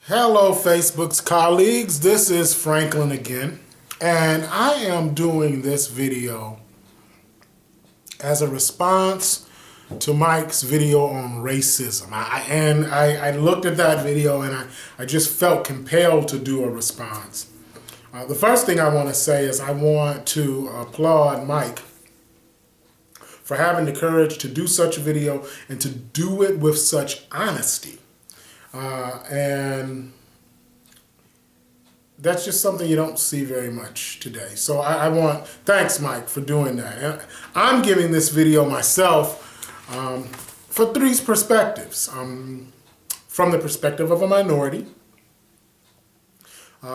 Hello, Facebook's colleagues. This is Franklin again, and I am doing this video as a response to Mike's video on racism. I looked at that video and I just felt compelled to do a response. The first thing I want to say is I want to applaud Mike for having the courage to do such a video and to do it with such honesty. And that's just something you don't see very much today. So thanks Mike for doing that. And I'm giving this video myself for three perspectives. From the perspective of a minority,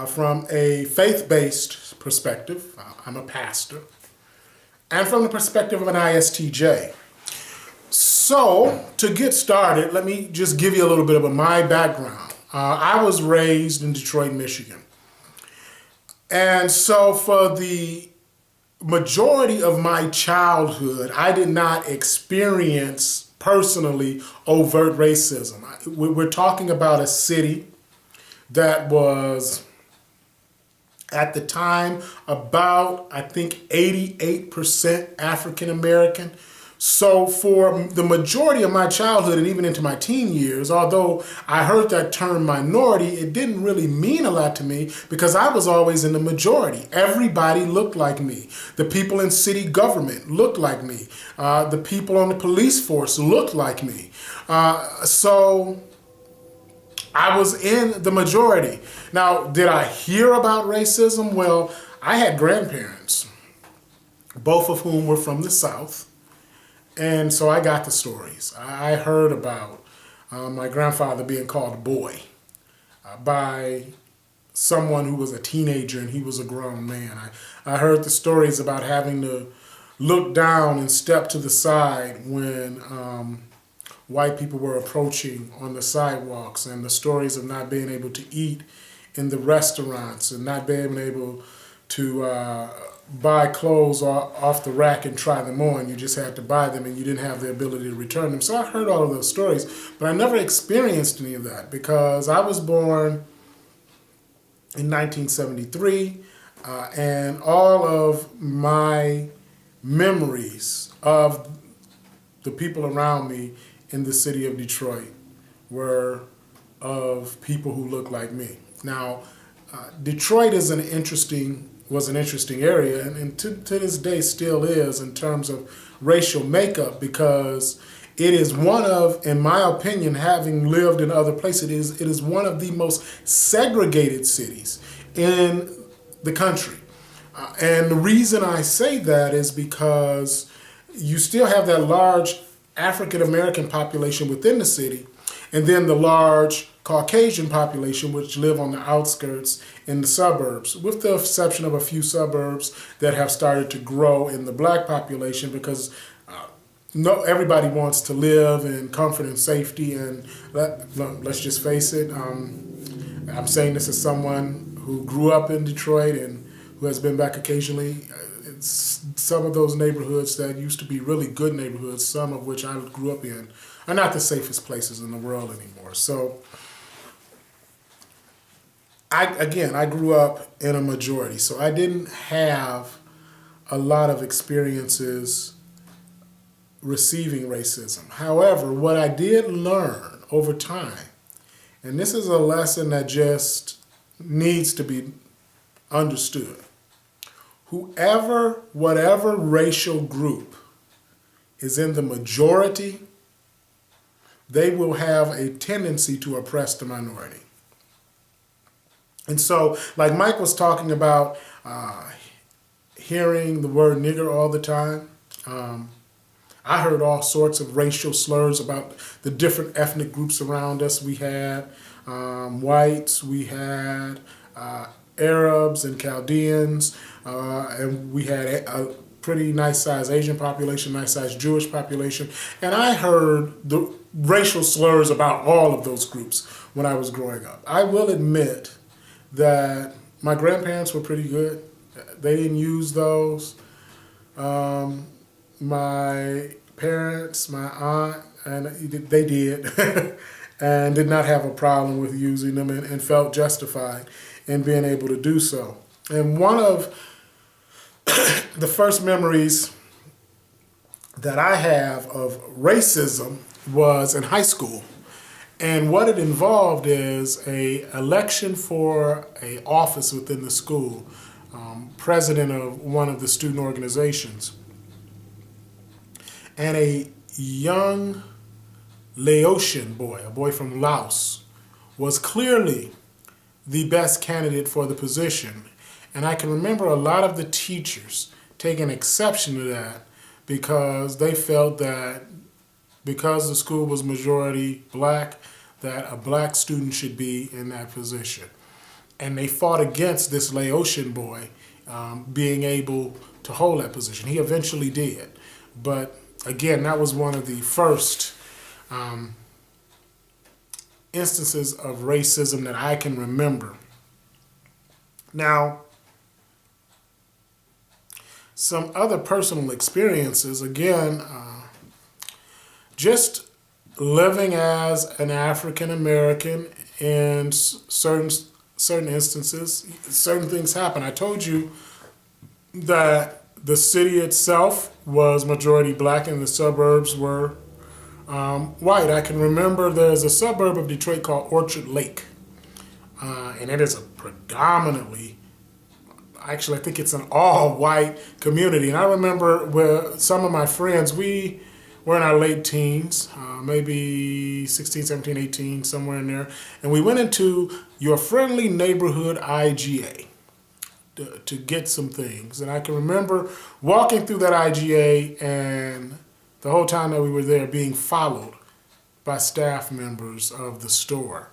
from a faith-based perspective, I'm a pastor, and from the perspective of an ISTJ. So, to get started, let me just give you a little bit of my background. I was raised in Detroit, Michigan. And so for the majority of my childhood, I did not experience personally overt racism. We're talking about a city that was, at the time, about, I think, 88% African American. So for the majority of my childhood and even into my teen years, although I heard that term minority, it didn't really mean a lot to me because I was always in the majority. Everybody looked like me. The people in city government looked like me. The people on the police force looked like me. So I was in the majority. Now, did I hear about racism? Well, I had grandparents, both of whom were from the South. And so I got the stories. I heard about my grandfather being called a boy by someone who was a teenager and he was a grown man. I heard the stories about having to look down and step to the side when white people were approaching on the sidewalks, and the stories of not being able to eat in the restaurants and not being able to buy clothes off the rack and try them on. You just had to buy them and you didn't have the ability to return them. So I heard all of those stories, but I never experienced any of that because I was born in 1973 and all of my memories of the people around me in the city of Detroit were of people who looked like me. Now, Detroit is was an interesting area, and to this day still is in terms of racial makeup, because it is one of, in my opinion, having lived in other places, it is one of the most segregated cities in the country. And the reason I say that is because you still have that large African American population within the city, and then the large Caucasian population which live on the outskirts in the suburbs, with the exception of a few suburbs that have started to grow in the black population, because everybody wants to live in comfort and safety. And let's just face it, I'm saying this as someone who grew up in Detroit and who has been back occasionally. It's some of those neighborhoods that used to be really good neighborhoods, some of which I grew up in, are not the safest places in the world anymore. So I grew up in a majority, so I didn't have a lot of experiences receiving racism. However, what I did learn over time, and this is a lesson that just needs to be understood, whatever racial group is in the majority, they will have a tendency to oppress the minority. And so, like Mike was talking about hearing the word nigger all the time, I heard all sorts of racial slurs about the different ethnic groups around us. We had whites, we had Arabs and Chaldeans, and we had a pretty nice-sized Asian population, nice-sized Jewish population, and I heard the racial slurs about all of those groups when I was growing up. I will admit that my grandparents were pretty good. They didn't use those. My parents, my aunt, and they did. and did not have a problem with using them, and felt justified in being able to do so. And one of the first memories that I have of racism was in high school. And what it involved is a election for a office within the school, president of one of the student organizations. And a young Laotian boy, a boy from Laos, was clearly the best candidate for the position. And I can remember a lot of the teachers taking exception to that because they felt that because the school was majority black, that a black student should be in that position. And they fought against this Laotian boy being able to hold that position. He eventually did. But again, that was one of the first instances of racism that I can remember. Now, some other personal experiences, again, just living as an African American in certain instances, certain things happen. I told you that the city itself was majority black and the suburbs were white. I can remember there's a suburb of Detroit called Orchard Lake, and it is a predominantly, actually I think it's an all-white community. And I remember where some of my friends, we were in our late teens, maybe 16, 17, 18, somewhere in there. And we went into your friendly neighborhood IGA to get some things. And I can remember walking through that IGA and the whole time that we were there being followed by staff members of the store.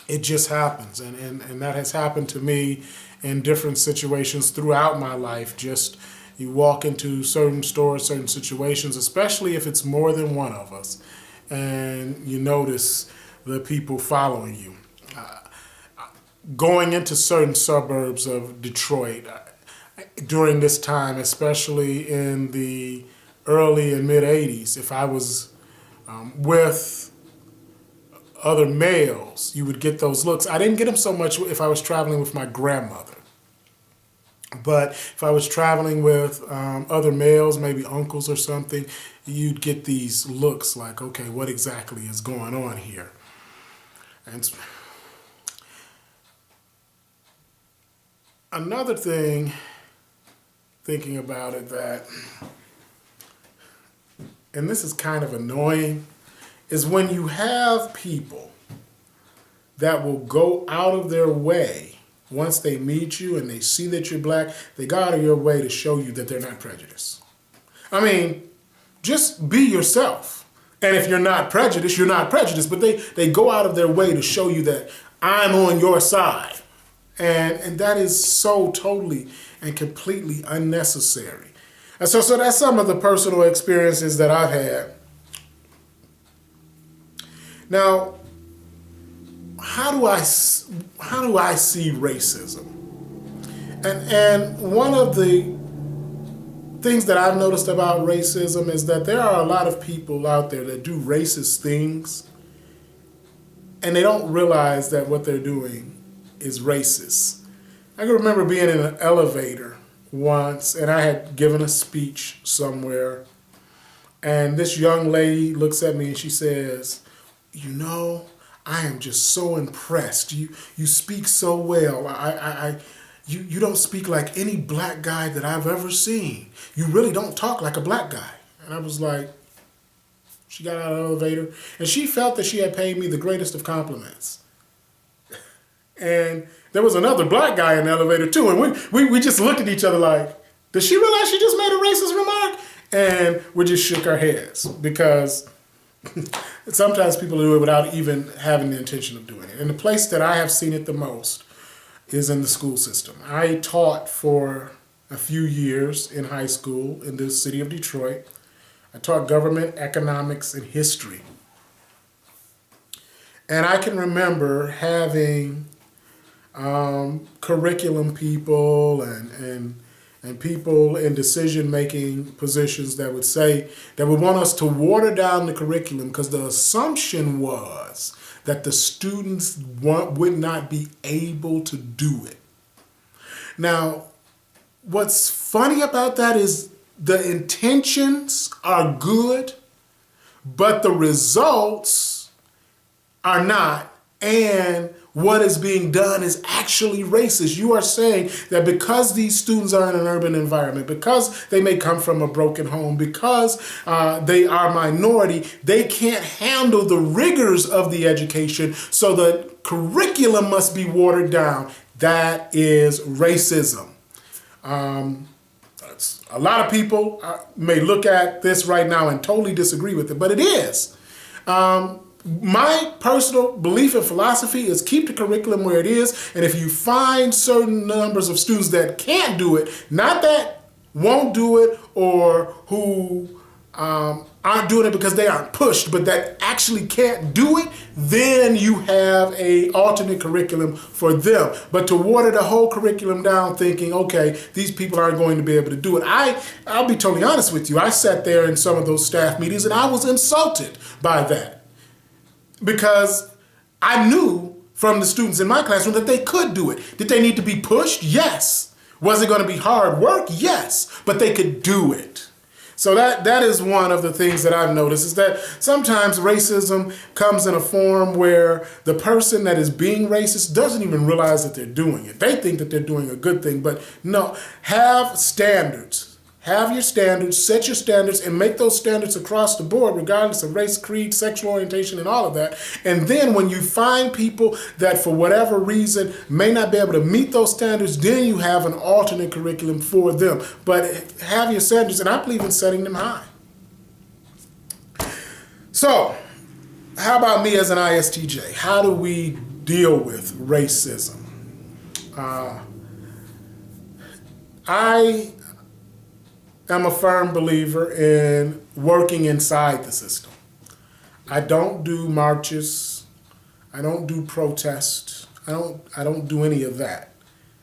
It just happens. And that has happened to me in different situations throughout my life. Just you walk into certain stores, certain situations, especially if it's more than one of us, and you notice the people following you. Going into certain suburbs of Detroit during this time, especially in the early and mid 80s, if I was with other males, you would get those looks. I didn't get them so much if I was traveling with my grandmother. But if I was traveling with other males, maybe uncles or something, you'd get these looks like, okay, what exactly is going on here? And another thing, thinking about it, that, and this is kind of annoying, is when you have people that will go out of their way. Once they meet you and they see that you're black, they go out of your way to show you that they're not prejudiced. I mean, just be yourself. And if you're not prejudiced, you're not prejudiced. But they go out of their way to show you that I'm on your side. And that is so totally and completely unnecessary. And so that's some of the personal experiences that I've had. Now, how do I see racism? And one of the things that I've noticed about racism is that there are a lot of people out there that do racist things, and they don't realize that what they're doing is racist. I can remember being in an elevator once, and I had given a speech somewhere, and this young lady looks at me and she says, "You know, I am just so impressed. You speak so well. You don't speak like any black guy that I've ever seen. You really don't talk like a black guy." And I was like, she got out of the elevator, and she felt that she had paid me the greatest of compliments. And there was another black guy in the elevator too, and we just looked at each other like, did she realize she just made a racist remark? And we just shook our heads, because sometimes people do it without even having the intention of doing it. And the place that I have seen it the most is in the school system. I taught for a few years in high school in the city of Detroit. I taught government, economics, and history. And I can remember having curriculum people and and people in decision-making positions that would say, that would want us to water down the curriculum because the assumption was that the students would not be able to do it. Now, what's funny about that is the intentions are good, but the results are not. And what is being done is actually racist. You are saying that because these students are in an urban environment, because they may come from a broken home, because they are minority, they can't handle the rigors of the education, so the curriculum must be watered down. That is racism. A lot of people may look at this right now and totally disagree with it, but it is. My personal belief and philosophy is keep the curriculum where it is, and if you find certain numbers of students that can't do it, not that won't do it or who aren't doing it because they aren't pushed, but that actually can't do it, then you have a alternate curriculum for them. But to water the whole curriculum down thinking, okay, these people aren't going to be able to do it. I'll be totally honest with you. I sat there in some of those staff meetings and I was insulted by that. Because I knew from the students in my classroom that they could do it. Did they need to be pushed? Yes. Was it going to be hard work? Yes. But they could do it. So that is one of the things that I've noticed, is that sometimes racism comes in a form where the person that is being racist doesn't even realize that they're doing it. They think that they're doing a good thing, but no, have standards. Have your standards, set your standards, and make those standards across the board, regardless of race, creed, sexual orientation, and all of that. And then when you find people that for whatever reason may not be able to meet those standards, then you have an alternate curriculum for them. But have your standards, and I believe in setting them high. So, how about me as an ISTJ? How do we deal with racism? I'm a firm believer in working inside the system. I don't do marches. I don't do protests. I don't do any of that.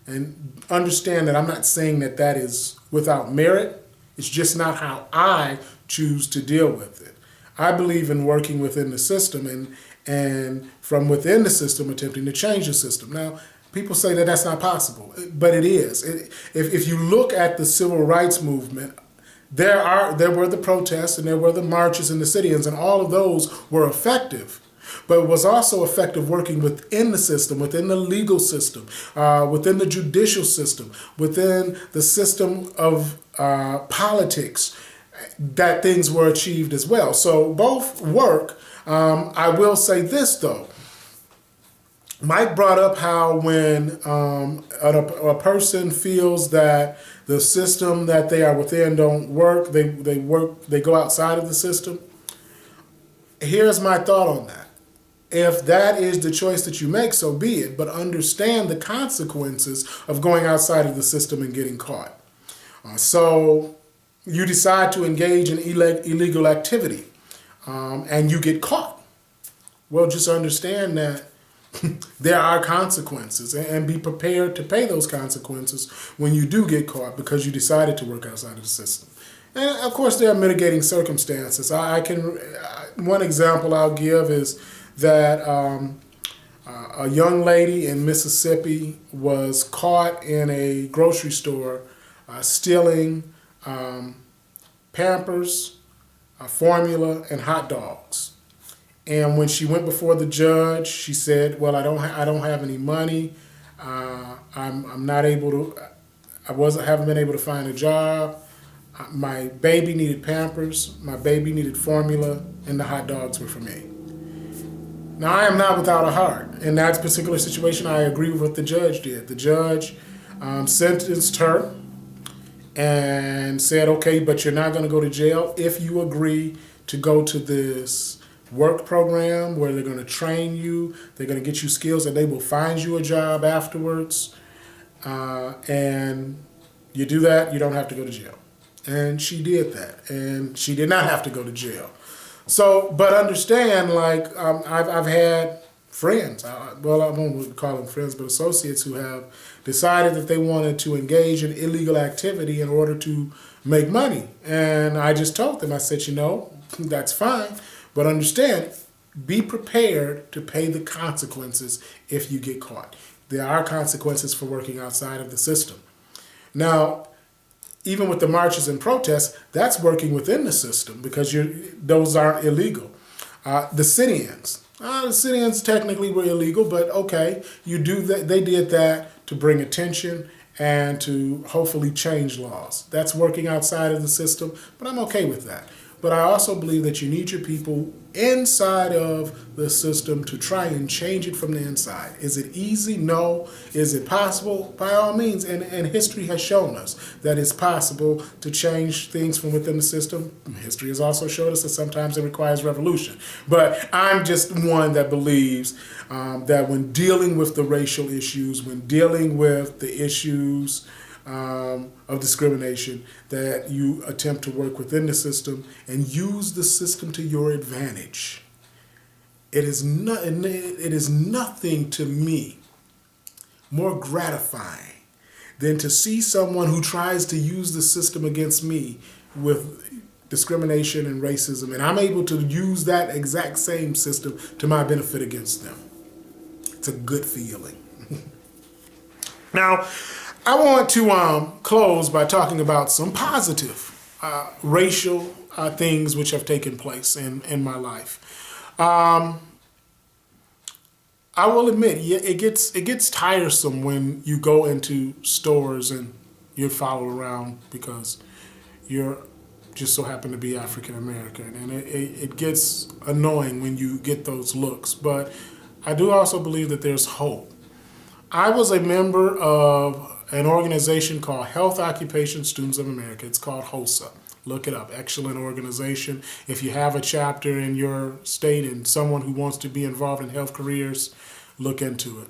And understand that I'm not saying that that is without merit. It's just not how I choose to deal with it. I believe in working within the system and from within the system attempting to change the system. Now, people say that that's not possible, but it is. If you look at the civil rights movement, there were the protests and there were the marches and the sit-ins, and all of those were effective. But it was also effective working within the system, within the legal system, within the judicial system, within the system of politics, that things were achieved as well. So both work. I will say this, though. Mike brought up how when a person feels that the system that they are within don't work, they go outside of the system. Here's my thought on that. If that is the choice that you make, so be it, but understand the consequences of going outside of the system and getting caught. So you decide to engage in illegal activity and you get caught. Well, just understand that there are consequences, and be prepared to pay those consequences when you do get caught because you decided to work outside of the system. And of course, there are mitigating circumstances. One example I'll give is that a young lady in Mississippi was caught in a grocery store stealing Pampers, formula, and hot dogs. And when she went before the judge, she said, "Well, I don't have any money. I'm not able to. Haven't been able to find a job. My baby needed Pampers. My baby needed formula, and the hot dogs were for me." Now, I am not without a heart. In that particular situation, I agree with what the judge did. The judge sentenced her and said, "Okay, but you're not going to go to jail if you agree to go to this work program where they're going to train you, they're going to get you skills, and they will find you a job afterwards. And you do that, you don't have to go to jail." And she did that, and she did not have to go to jail. So, but understand, like, I've had friends, well, I won't call them friends, but associates who have decided that they wanted to engage in illegal activity in order to make money. And I just told them, I said, that's fine, but understand, be prepared to pay the consequences if you get caught. There are consequences for working outside of the system. Now, even with the marches and protests, that's working within the system because those aren't illegal. The sit-ins. The sit-ins technically were illegal, but okay, they did that to bring attention and to hopefully change laws. That's working outside of the system, but I'm okay with that. But I also believe that you need your people inside of the system to try and change it from the inside. Is it easy? No. Is it possible? By all means. And history has shown us that it's possible to change things from within the system. History has also showed us that sometimes it requires revolution. But I'm just one that believes that when dealing with the racial issues, when dealing with the issues of discrimination, that you attempt to work within the system and use the system to your advantage. It is nothing to me more gratifying than to see someone who tries to use the system against me with discrimination and racism, and I'm able to use that exact same system to my benefit against them. It's a good feeling. Now, I want to close by talking about some positive racial things which have taken place in my life. I will admit, it gets tiresome when you go into stores and you're followed around because you're just so happen to be African American, and it gets annoying when you get those looks. But I do also believe that there's hope. I was a member of an organization called Health Occupation Students of America. It's called HOSA. Look it up. Excellent organization. If you have a chapter in your state and someone who wants to be involved in health careers, look into it.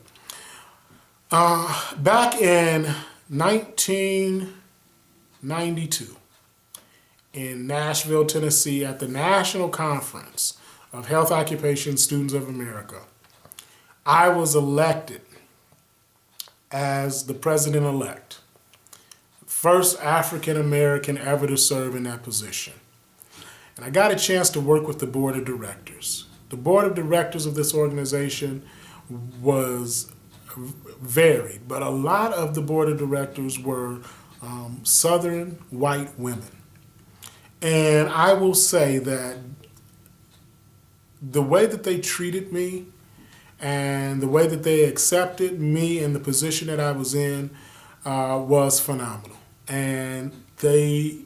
Back in 1992, in Nashville, Tennessee, at the National Conference of Health Occupation Students of America, I was elected as the president-elect, first African-American ever to serve in that position. And I got a chance to work with the board of directors. The board of directors of this organization was varied, but a lot of the board of directors were Southern white women. And I will say that the way that they treated me and the way that they accepted me in the position that I was in was phenomenal. And they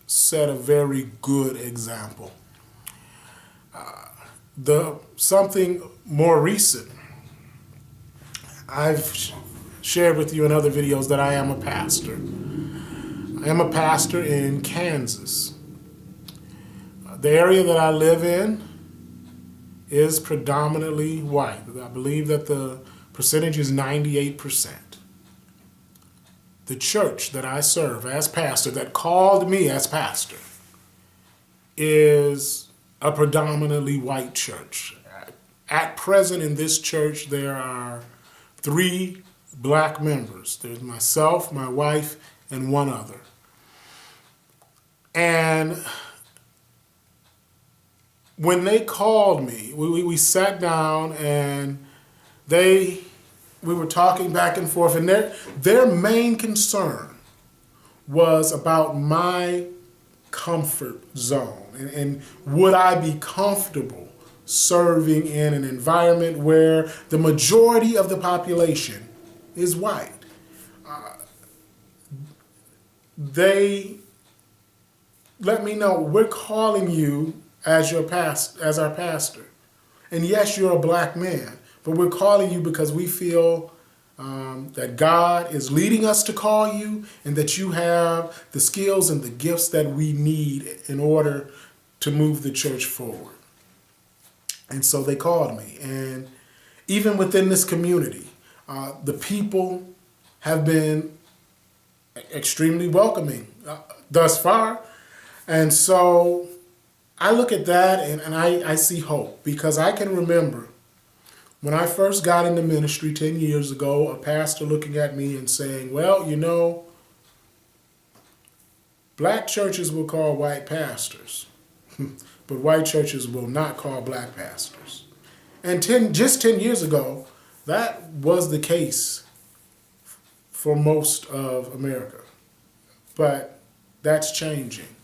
set a very good example. Something more recent, I've shared with you in other videos that I am a pastor. I am a pastor in Kansas. The area that I live in is predominantly white. I believe that the percentage is 98%. The church that I serve as pastor, that called me as pastor, is a predominantly white church. At present in this church, there are 3 black members. There's myself, my wife, and one other. And when they called me, we sat down and we were talking back and forth, and their main concern was about my comfort zone and would I be comfortable serving in an environment where the majority of the population is white. They let me know, we're calling you as our pastor. And yes, you're a black man, but we're calling you because we feel that God is leading us to call you and that you have the skills and the gifts that we need in order to move the church forward. And so they called me. And even within this community, the people have been extremely welcoming thus far. And so I look at that and I see hope, because I can remember When I first got into ministry 10 years ago, a pastor looking at me and saying, well, you know, black churches will call white pastors, but white churches will not call black pastors. And just 10 years ago, that was the case for most of America. But that's changing.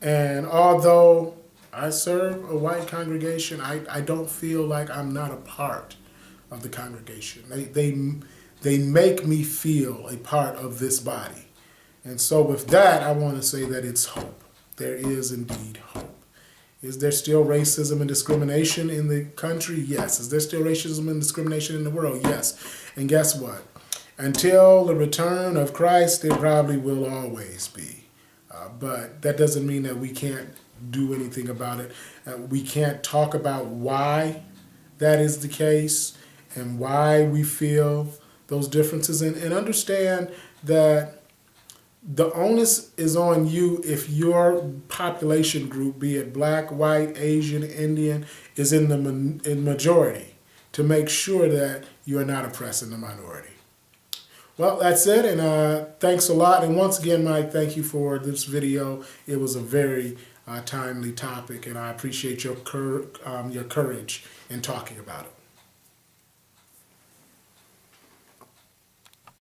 And although I serve a white congregation, I don't feel like I'm not a part of the congregation. They make me feel a part of this body. And so with that, I want to say that it's hope. There is indeed hope. Is there still racism and discrimination in the country? Yes. Is there still racism and discrimination in the world? Yes. And guess what? Until the return of Christ, there probably will always be. But that doesn't mean that we can't do anything about it. We can't talk about why that is the case and why we feel those differences, and understand that the onus is on you if your population group, be it black, white, Asian, Indian, is in the majority, to make sure that you are not oppressing the minority. Well, that's it, and thanks a lot. And once again, Mike, thank you for this video. It was a very timely topic, and I appreciate your courage in talking about it.